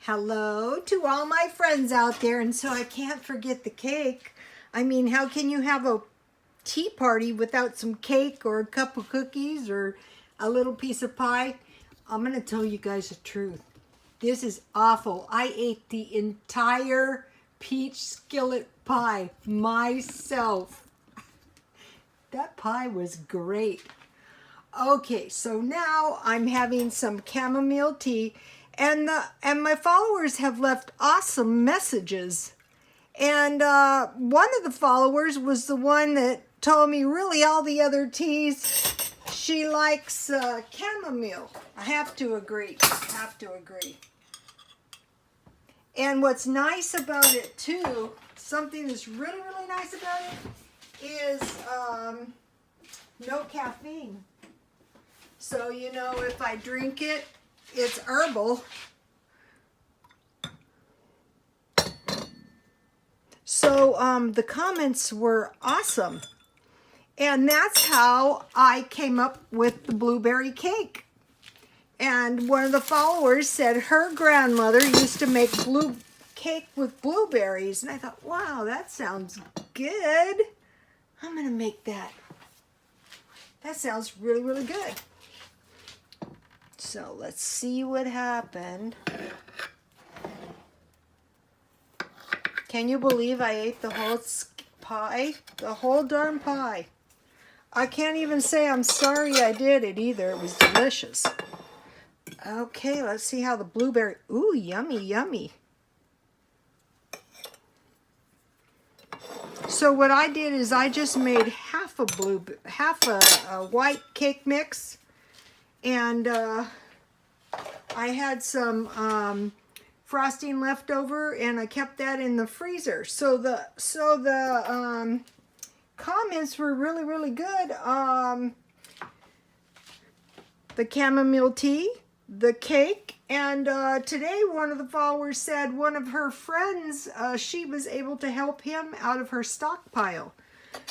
Hello to all my friends out there, and so I can't forget the cake. I mean, how can you have a tea party without some cake or a cup of cookies or a little piece of pie? I'm going to tell you guys the truth. This is awful. I ate the entire peach skillet pie myself. That pie was great. Okay, so now I'm having some chamomile tea, and my followers have left awesome messages. And one of the followers was the one that told me really all the other teas she likes chamomile. I have to agree. And what's nice about it too, something that's really nice about it is no caffeine. So, you know, if I drink it, it's herbal. So, the comments were awesome. And that's how I came up with the blueberry cake. And one of the followers said her grandmother used to make cake with blueberries. And I thought, wow, that sounds good. I'm going to make that. That sounds really good. So let's see what happened. Can you believe I ate the whole pie? The whole darn pie. I can't even say I'm sorry I did it either. It was delicious. Okay, let's see how the blueberry... Ooh, yummy. So what I did is I just made half a white cake mix. And I had some frosting left over, and I kept that in the freezer. So the comments were really good. The chamomile tea, the cake, and today one of the followers said one of her friends, she was able to help him out of her stockpile.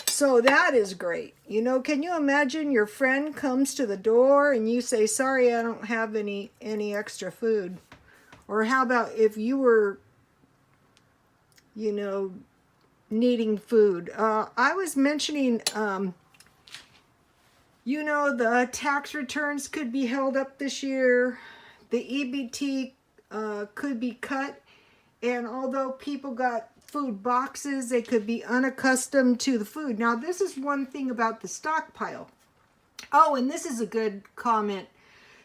So that is great. You know, can you imagine your friend comes to the door and you say, sorry, I don't have any extra food? Or how about if you were, you know, needing food? I was mentioning, you know, the tax returns could be held up this year. The EBT could be cut. And although people got food boxes, they could be unaccustomed to the food. Now, this is one thing about the stockpile. Oh, and this is a good comment.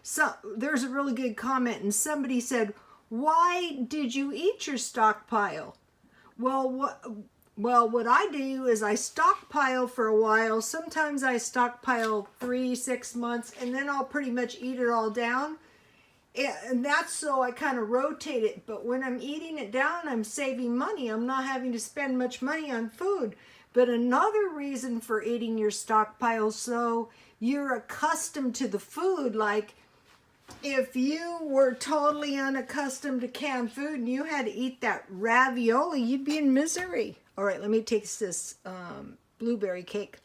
So there's a really good comment, and somebody said, why did you eat your stockpile? Well, what I do is I stockpile for a while. Sometimes I stockpile 3-6 months, and then I'll pretty much eat it all down. And that's so I kind of rotate it. But when I'm eating it down, I'm saving money. I'm not having to spend much money on food. But another reason for eating your stockpile, so you're accustomed to the food. Like if you were totally unaccustomed to canned food and you had to eat that ravioli, you'd be in misery. All right, let me taste this blueberry cake.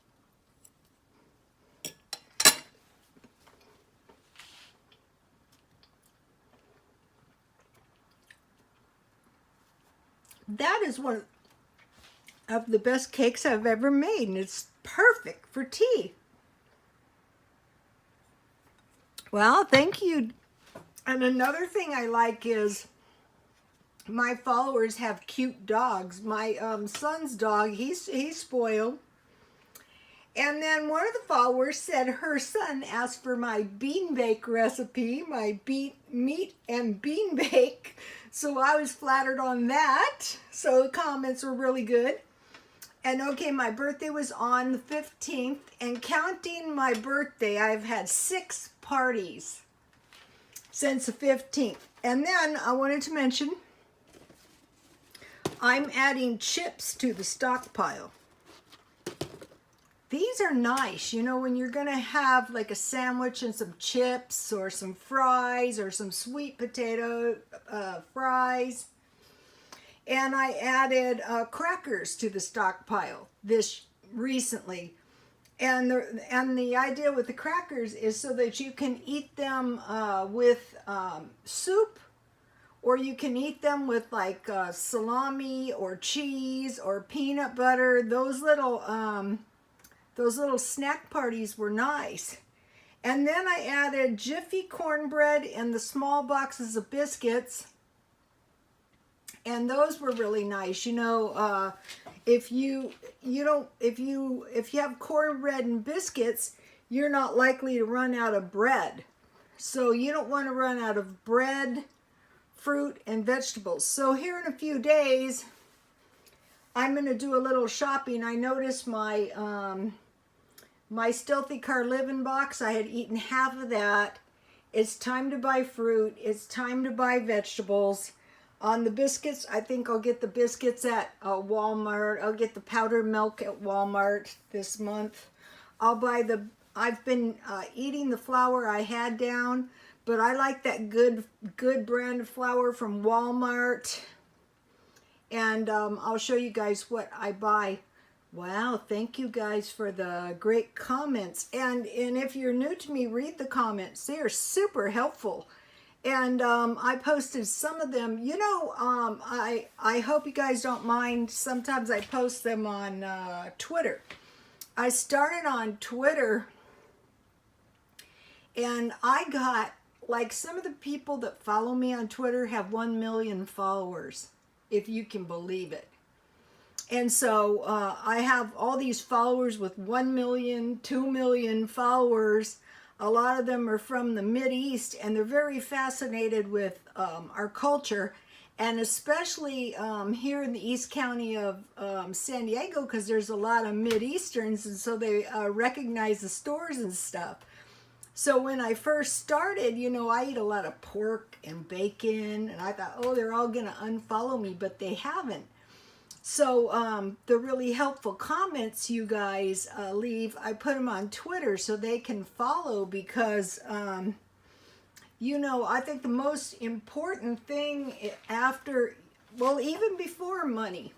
That is one of the best cakes I've ever made, and it's perfect for tea. Well, thank you. And another thing I like is my followers have cute dogs. My son's dog, he's spoiled. And then one of the followers said her son asked for my bean bake recipe, my meat and bean bake. So I was flattered on that. So the comments were really good. And okay, my birthday was on the 15th. And counting my birthday, I've had 6 parties since the 15th. And then I wanted to mention, I'm adding chips to the stockpile. These are nice, you know, when you're going to have like a sandwich and some chips or some fries or some sweet potato fries. And I added crackers to the stockpile this recently. And the idea with the crackers is so that you can eat them with soup or you can eat them with like salami or cheese or peanut butter. Those little snack parties were nice. And then I added Jiffy cornbread and the small boxes of biscuits. And those were really nice. You know, if you have cornbread and biscuits, you're not likely to run out of bread. So you don't want to run out of bread, fruit, and vegetables. So here in a few days, I'm going to do a little shopping. I noticed my my Stealthy Car Living box, I had eaten half of that. It's time to buy fruit. It's time to buy vegetables. On the biscuits, I think I'll get the biscuits at Walmart. I'll get the powdered milk at Walmart this month. I've been eating the flour I had down, but I like that good brand of flour from Walmart. And I'll show you guys what I buy. Wow, thank you guys for the great comments. And if you're new to me, read the comments. They are super helpful. And I posted some of them. You know, I hope you guys don't mind. Sometimes I post them on Twitter. I started on Twitter, and I got, like, some of the people that follow me on Twitter have 1 million followers, if you can believe it. And so I have all these followers with 1 million, 2 million followers. A lot of them are from the Mideast, and they're very fascinated with our culture, and especially here in the East County of San Diego, because there's a lot of Mideasterns, and so they recognize the stores and stuff. So when I first started, you know, I eat a lot of pork and bacon, and I thought, oh, they're all going to unfollow me, but they haven't. So the really helpful comments you guys leave, I put them on Twitter so they can follow, because, you know, I think the most important thing after, well, even before money,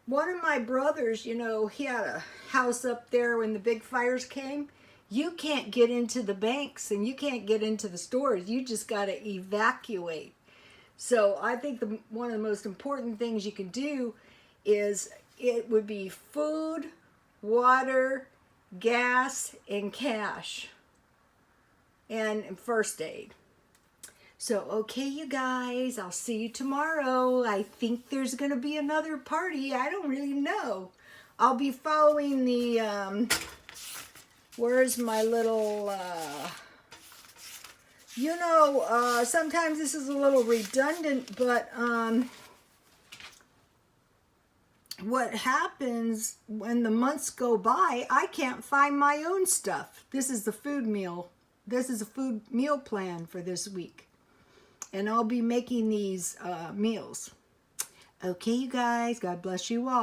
one of my brothers, you know, he had a house up there when the big fires came. You can't get into the banks and you can't get into the stores. You just got to evacuate. So I think one of the most important things you can do is, it would be food, water, gas, and cash, and first aid. So, okay, you guys, I'll see you tomorrow. I think there's going to be another party. I don't really know. I'll be following the, where's my little, you know, sometimes this is a little redundant, but, what happens when the months go by, I can't find my own stuff. This is the food meal. This is a food meal plan for this week. And I'll be making these meals. Okay, you guys, God bless you all.